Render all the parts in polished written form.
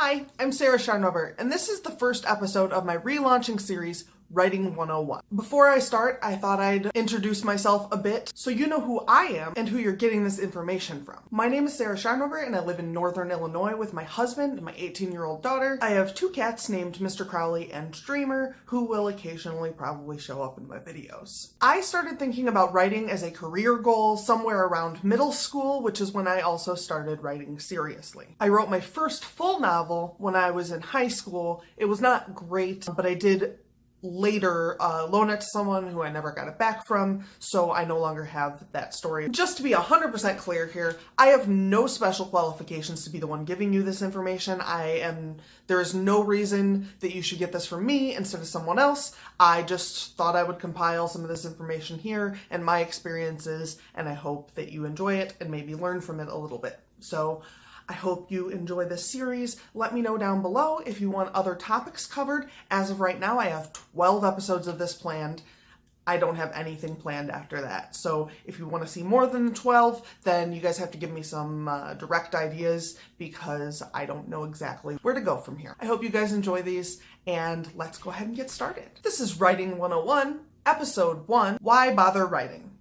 Hi, I'm Sarah Sharnover, and this is the first episode of my relaunching series, Writing 101. Before I start, I thought I'd introduce myself a bit so you know who I am and who you're getting this information from. My name is Sarah Sharnover, and I live in Northern Illinois with my husband and my 18-year-old daughter. I have two cats named Mr. Crowley and Dreamer, who will occasionally probably show up in my videos. I started thinking about writing as a career goal somewhere around middle school, which is when I also started writing seriously. I wrote my first full novel when I was in high school. It was not great, but I did later loan it to someone who I never got it back from, so I no longer have that story. Just to be 100% clear here, I have no special qualifications to be the one giving you this information. There is no reason that you should get this from me instead of someone else. I just thought I would compile some of this information here and my experiences, and I hope that you enjoy it and maybe learn from it a little bit. So I hope you enjoy this series. Let me know down below if you want other topics covered. As of right now, I have 12 episodes of this planned. I don't have anything planned after that. So if you want to see more than 12, then you guys have to give me some direct ideas because I don't know exactly where to go from here. I hope you guys enjoy these, and let's go ahead and get started. This is Writing 101, Episode 1, Why Bother Writing?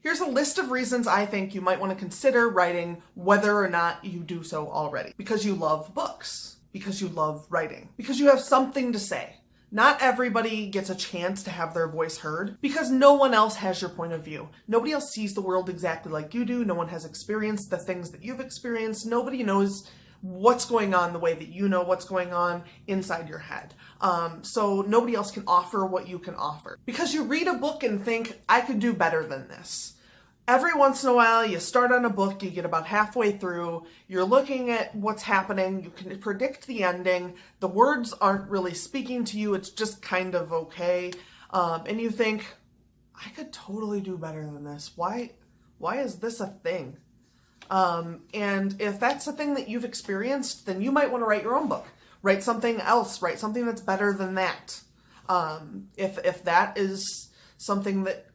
Here's a list of reasons I think you might want to consider writing, whether or not you do so already. Because you love books. Because you love writing. Because you have something to say. Not everybody gets a chance to have their voice heard. Because no one else has your point of view. Nobody else sees the world exactly like you do. No one has experienced the things that you've experienced. Nobody knows what's going on the way that you know what's going on inside your head. So nobody else can offer what you can offer. Because you read a book and think, I could do better than this. Every once in a while, you start on a book, you get about halfway through, you're looking at what's happening, you can predict the ending, the words aren't really speaking to you, it's just kind of okay, and you think, I could totally do better than this. Why is this a thing? And if that's a thing that you've experienced, then you might want to write your own book. Write something else, write something that's better than that. If that is something that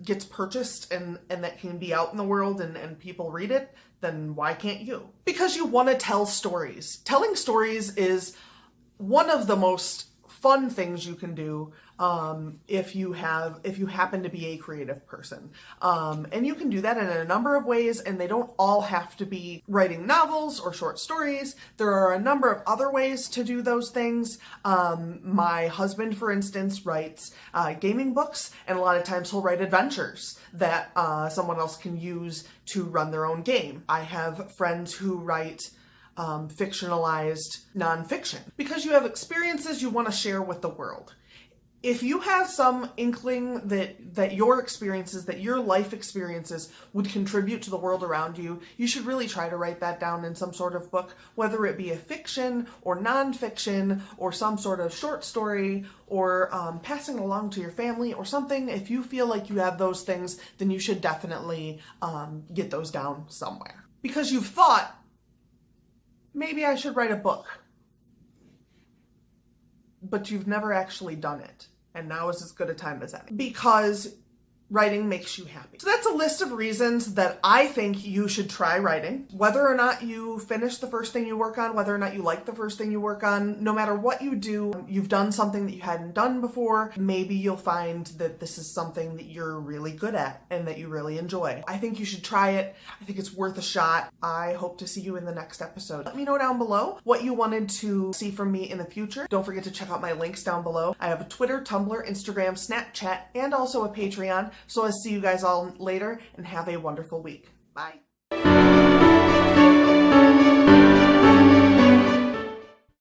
gets purchased and that can be out in the world and people read it, then why can't you? Because you want to tell stories. Telling stories is one of the most fun things you can do if you happen to be a creative person. And you can do that in a number of ways, and they don't all have to be writing novels or short stories. There are a number of other ways to do those things. My husband, for instance, writes gaming books, and a lot of times he'll write adventures that someone else can use to run their own game. I have friends who write fictionalized nonfiction, because you have experiences you want to share with the world. If you have some inkling that your experiences, that your life experiences would contribute to the world around you, you should really try to write that down in some sort of book, whether it be a fiction or nonfiction or some sort of short story or passing along to your family or something. If you feel like you have those things, then you should definitely get those down somewhere. Because you've thought, maybe I should write a book, but you've never actually done it. And now is as good a time as any. Because writing makes you happy. So that's a list of reasons that I think you should try writing. Whether or not you finish the first thing you work on, whether or not you like the first thing you work on, no matter what you do, you've done something that you hadn't done before. Maybe you'll find that this is something that you're really good at and that you really enjoy. I think you should try it. I think it's worth a shot. I hope to see you in the next episode. Let me know down below what you wanted to see from me in the future. Don't forget to check out my links down below. I have a Twitter, Tumblr, Instagram, Snapchat, and also a Patreon. So I'll see you guys all later, and have a wonderful week. Bye.